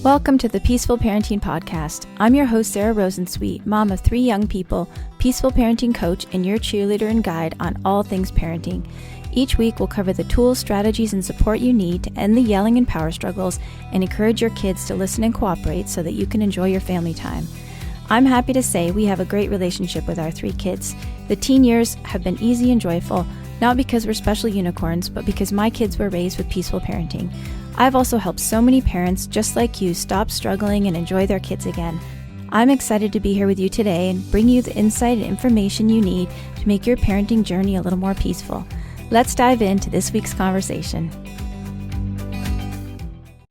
Welcome to the Peaceful Parenting Podcast. I'm your host, Sarah Rosensweet, mom of 3 young people, peaceful parenting coach, and your cheerleader and guide on all things parenting. Each week, we'll cover the tools, strategies, and support you need to end the yelling and power struggles and encourage your kids to listen and cooperate so that you can enjoy your family time. I'm happy to say we have a great relationship with our 3 kids. The teen years have been easy and joyful, not because we're special unicorns, but because my kids were raised with peaceful parenting. I've also helped so many parents just like you stop struggling and enjoy their kids again. I'm excited to be here with you today and bring you the insight and information you need to make your parenting journey a little more peaceful. Let's dive into this week's conversation.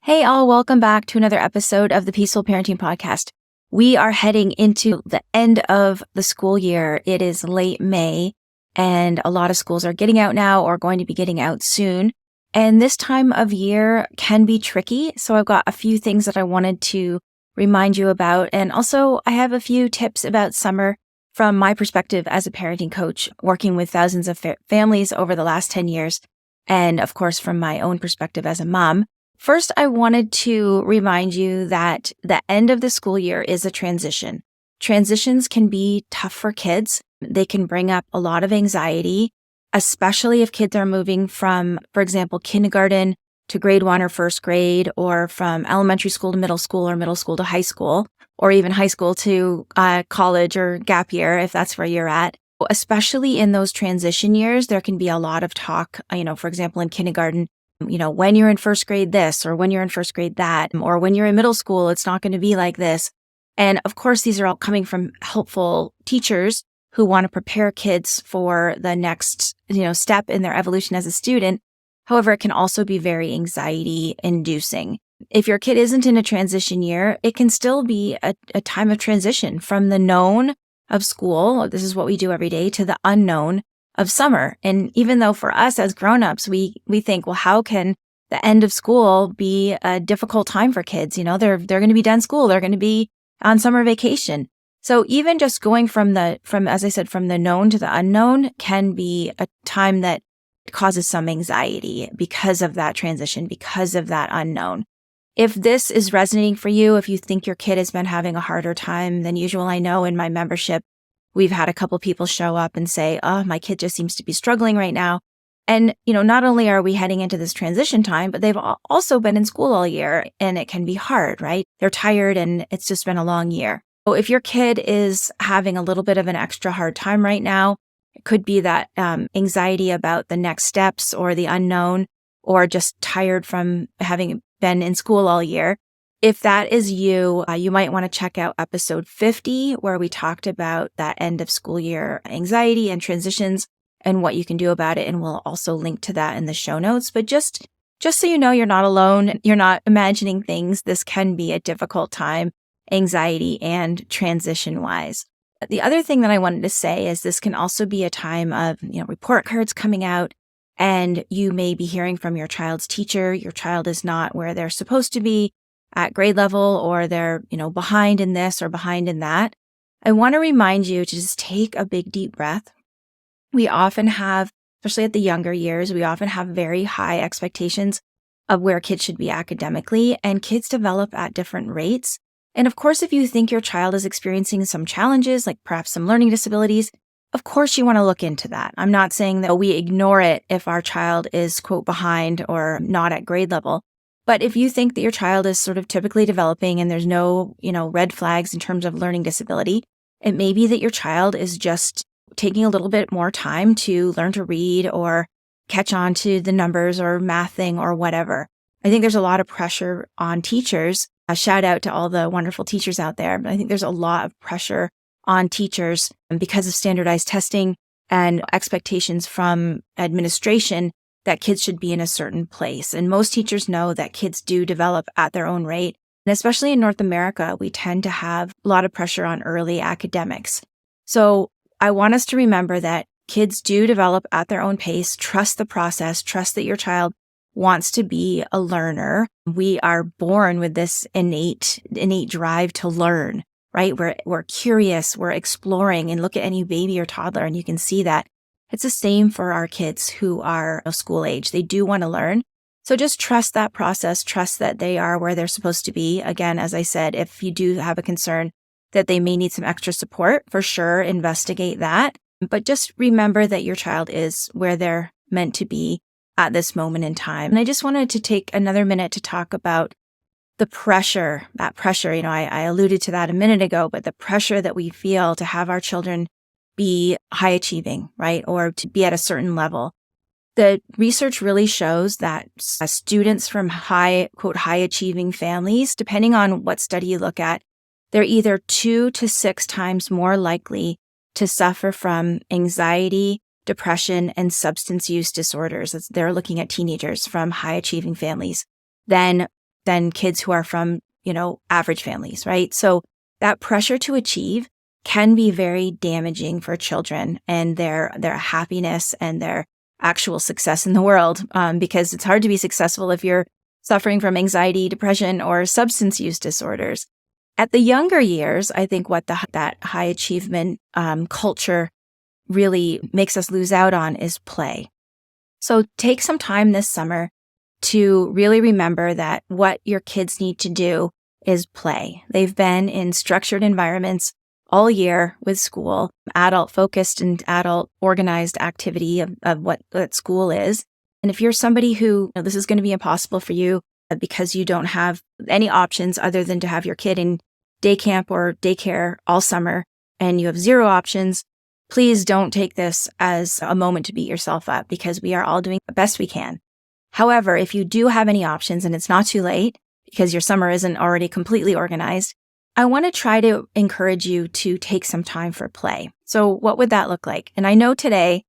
Hey all, welcome back to another episode of the Peaceful Parenting Podcast. We are heading into the end of the school year. It is late May, and a lot of schools are getting out now or going to be getting out soon. And this time of year can be tricky. So I've got a few things that I wanted to remind you about. And also I have a few tips about summer from my perspective as a parenting coach, working with thousands of families over the last 10 years. And of course, from my own perspective as a mom. First, I wanted to remind you that the end of the school year is a transition. Transitions can be tough for kids. They can bring up a lot of anxiety, especially if kids are moving from, for example, kindergarten to grade 1 or first grade, or from elementary school to middle school or middle school to high school, or even high school to college or gap year, if that's where you're at. Especially in those transition years, there can be a lot of talk, for example, in kindergarten, when you're in first grade this, or when you're in first grade that, or when you're in middle school, it's not going to be like this. And of course, these are all coming from helpful teachers who want to prepare kids for the next, step in their evolution as a student. However, it can also be very anxiety inducing. If your kid isn't in a transition year, it can still be a time of transition from the known of school, this is what we do every day, to the unknown of summer. And even though for us as grownups, we think, well, how can the end of school be a difficult time for kids? They're going to be done school. They're going to be on summer vacation. So even just going from the known to the unknown can be a time that causes some anxiety because of that transition, because of that unknown. If this is resonating for you, if you think your kid has been having a harder time than usual, I know in my membership, we've had a couple people show up and say, oh, my kid just seems to be struggling right now. And, not only are we heading into this transition time, but they've also been in school all year and it can be hard, right? They're tired and it's just been a long year. So if your kid is having a little bit of an extra hard time right now, it could be that anxiety about the next steps or the unknown, or just tired from having been in school all year. If that is you, you might want to check out episode 50, where we talked about that end of school year anxiety and transitions and what you can do about it. And we'll also link to that in the show notes. But just so you know, you're not alone. You're not imagining things. This can be a difficult time, anxiety and transition wise. The other thing that I wanted to say is this can also be a time of, report cards coming out, and you may be hearing from your child's teacher. Your child is not where they're supposed to be at grade level, or they're, behind in this or behind in that. I want to remind you to just take a big deep breath. We often have, especially at the younger years, we often have very high expectations of where kids should be academically, and kids develop at different rates. And of course, if you think your child is experiencing some challenges, like perhaps some learning disabilities, of course you want to look into that. I'm not saying that we ignore it if our child is, quote, behind or not at grade level. But if you think that your child is sort of typically developing and there's no, red flags in terms of learning disability, it may be that your child is just taking a little bit more time to learn to read or catch on to the numbers or math thing or whatever. I think there's a lot of pressure on teachers. A shout out to all the wonderful teachers out there. But I think there's a lot of pressure on teachers because of standardized testing and expectations from administration that kids should be in a certain place. And most teachers know that kids do develop at their own rate. And especially in North America, we tend to have a lot of pressure on early academics. So I want us to remember that kids do develop at their own pace. Trust the process. Trust that your child wants to be a learner. We are born with this innate drive to learn, right? We're curious, we're exploring, and look at any baby or toddler and you can see that. It's the same for our kids who are of school age. They do want to learn. So just trust that process, trust that they are where they're supposed to be. Again, as I said, if you do have a concern that they may need some extra support, for sure, investigate that. But just remember that your child is where they're meant to be at this moment in time. And I just wanted to take another minute to talk about the pressure, that pressure. I alluded to that a minute ago, but the pressure that we feel to have our children be high achieving, right? Or to be at a certain level. The research really shows that students from quote, high achieving families, depending on what study you look at, they're either 2 to 6 times more likely to suffer from anxiety, depression, and substance use disorders. They're looking at teenagers from high achieving families than kids who are from, average families, right? So that pressure to achieve can be very damaging for children and their happiness and their actual success in the world, because it's hard to be successful if you're suffering from anxiety, depression, or substance use disorders. At the younger years, I think what that high achievement culture really makes us lose out on is play. So take some time this summer to really remember that what your kids need to do is play. They've been in structured environments all year with school, adult-focused and adult-organized activity of what school is. And if you're somebody who, this is going to be impossible for you because you don't have any options other than to have your kid in day camp or daycare all summer, and you have zero options, please don't take this as a moment to beat yourself up, because we are all doing the best we can. However, if you do have any options and it's not too late because your summer isn't already completely organized, I want to try to encourage you to take some time for play. So what would that look like? And I know today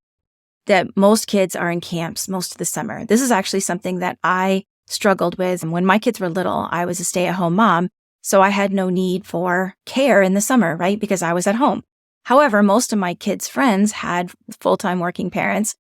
that most kids are in camps most of the summer. This is actually something that I struggled with. And when my kids were little, I was a stay-at-home mom, so I had no need for care in the summer, right? Because I was at home. However, most of my kids' friends had full-time working parents,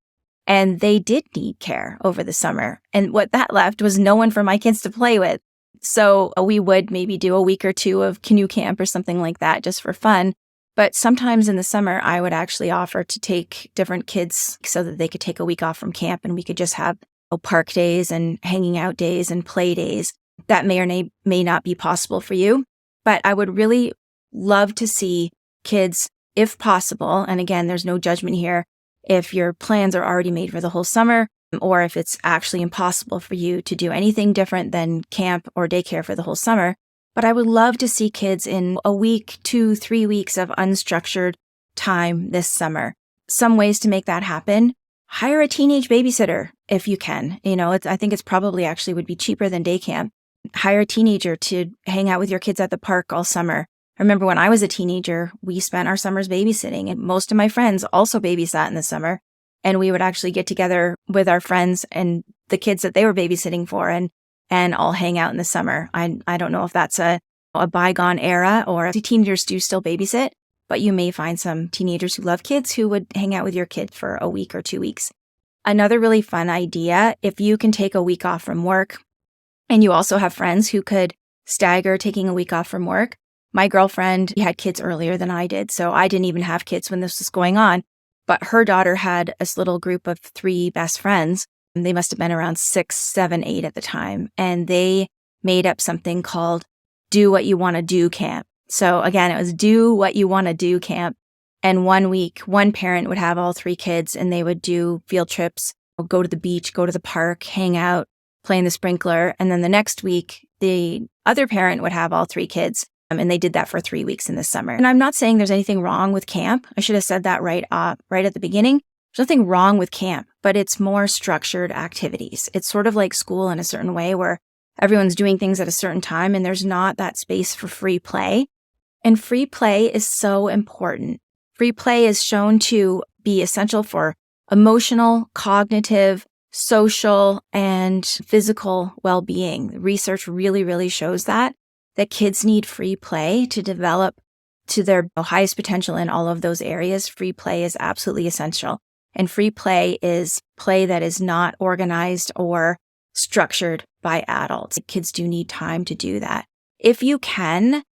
and they did need care over the summer. And what that left was no one for my kids to play with. So we would maybe do a week or 2 of canoe camp or something like that just for fun. But sometimes in the summer, I would actually offer to take different kids so that they could take a week off from camp and we could just have park days and hanging out days and play days. That may or may not be possible for you. But I would really love to see kids, if possible, and again, there's no judgment here, if your plans are already made for the whole summer, or if it's actually impossible for you to do anything different than camp or daycare for the whole summer. But I would love to see kids in a week, 2, 3 weeks of unstructured time this summer. Some ways to make that happen: hire a teenage babysitter if you can. I think it's probably actually would be cheaper than day camp. Hire a teenager to hang out with your kids at the park all summer. I remember when I was a teenager, we spent our summers babysitting, and most of my friends also babysat in the summer. And we would actually get together with our friends and the kids that they were babysitting for and all hang out in the summer. I don't know if that's a bygone era or if teenagers do still babysit, but you may find some teenagers who love kids who would hang out with your kid for a week or 2 weeks. Another really fun idea, if you can take a week off from work and you also have friends who could stagger taking a week off from work. My girlfriend had kids earlier than I did, so I didn't even have kids when this was going on. But her daughter had this little group of 3 best friends. They must have been around 6, 7, 8 at the time. And they made up something called Do What You Want to Do Camp. So again, it was Do What You Want to Do Camp. And 1 week, one parent would have all 3 kids and they would do field trips, go to the beach, go to the park, hang out, play in the sprinkler. And then the next week, the other parent would have all 3 kids. And they did that for 3 weeks in the summer. And I'm not saying there's anything wrong with camp. I should have said that right at the beginning. There's nothing wrong with camp, but it's more structured activities. It's sort of like school in a certain way where everyone's doing things at a certain time and there's not that space for free play. And free play is so important. Free play is shown to be essential for emotional, cognitive, social, and physical well-being. Research really, really shows that kids need free play to develop to their highest potential in all of those areas. Free play is absolutely essential. And free play is play that is not organized or structured by adults. Kids do need time to do that. If you can,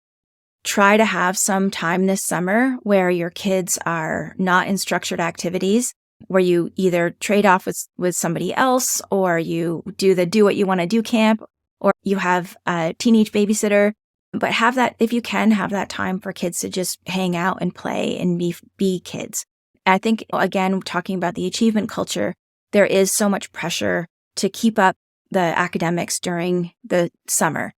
try to have some time this summer where your kids are not in structured activities where you either trade off with somebody else, or you do the do what you want to do camp, or you have a teenage babysitter. But have that, if you can, have that time for kids to just hang out and play and be kids. I think, again, talking about the achievement culture, there is so much pressure to keep up the academics during the summer.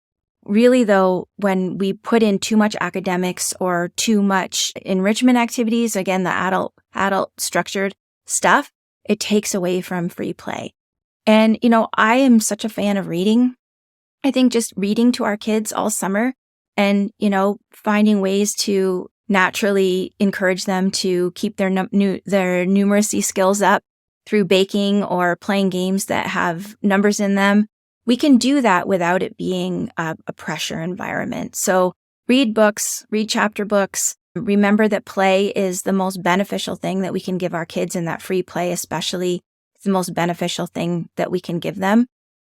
Really, though, when we put in too much academics or too much enrichment activities, again, the adult structured stuff, it takes away from free play. And, I am such a fan of reading. I think just reading to our kids all summer and, finding ways to naturally encourage them to keep their numeracy skills up through baking or playing games that have numbers in them. We can do that without it being a pressure environment. So read books, read chapter books. Remember that play is the most beneficial thing that we can give our kids, and that free play especially is the most beneficial thing that we can give them.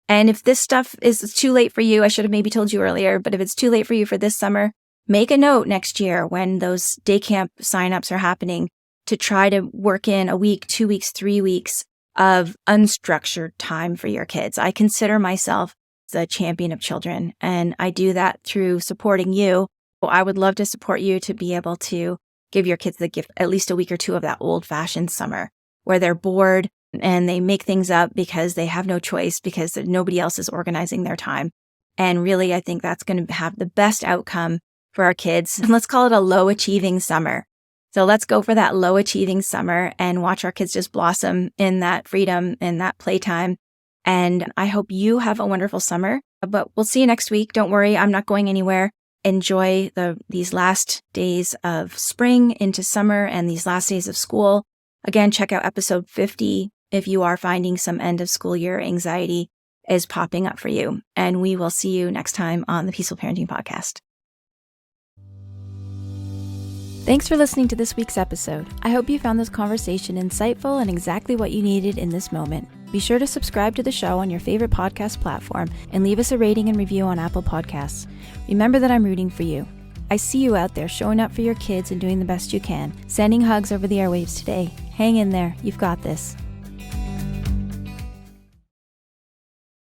And if this stuff is too late for you, I should have maybe told you earlier, but if it's too late for you for this summer, make a note next year when those day camp signups are happening to try to work in a week, 2 weeks, 3 weeks of unstructured time for your kids. I consider myself the champion of children, and I do that through supporting you. Well, I would love to support you to be able to give your kids the gift, at least a week or two of that old-fashioned summer where they're bored and they make things up because they have no choice, because nobody else is organizing their time. And really, I think that's going to have the best outcome for our kids. And let's call it a low-achieving summer. So let's go for that low-achieving summer and watch our kids just blossom in that freedom and that playtime. And I hope you have a wonderful summer. But we'll see you next week. Don't worry, I'm not going anywhere. Enjoy these last days of spring into summer and these last days of school. Again, check out episode 50 if you are finding some end of school year anxiety is popping up for you. And we will see you next time on the Peaceful Parenting Podcast. Thanks for listening to this week's episode. I hope you found this conversation insightful and exactly what you needed in this moment. Be sure to subscribe to the show on your favorite podcast platform and leave us a rating and review on Apple Podcasts. Remember that I'm rooting for you. I see you out there showing up for your kids and doing the best you can. Sending hugs over the airwaves today. Hang in there. You've got this.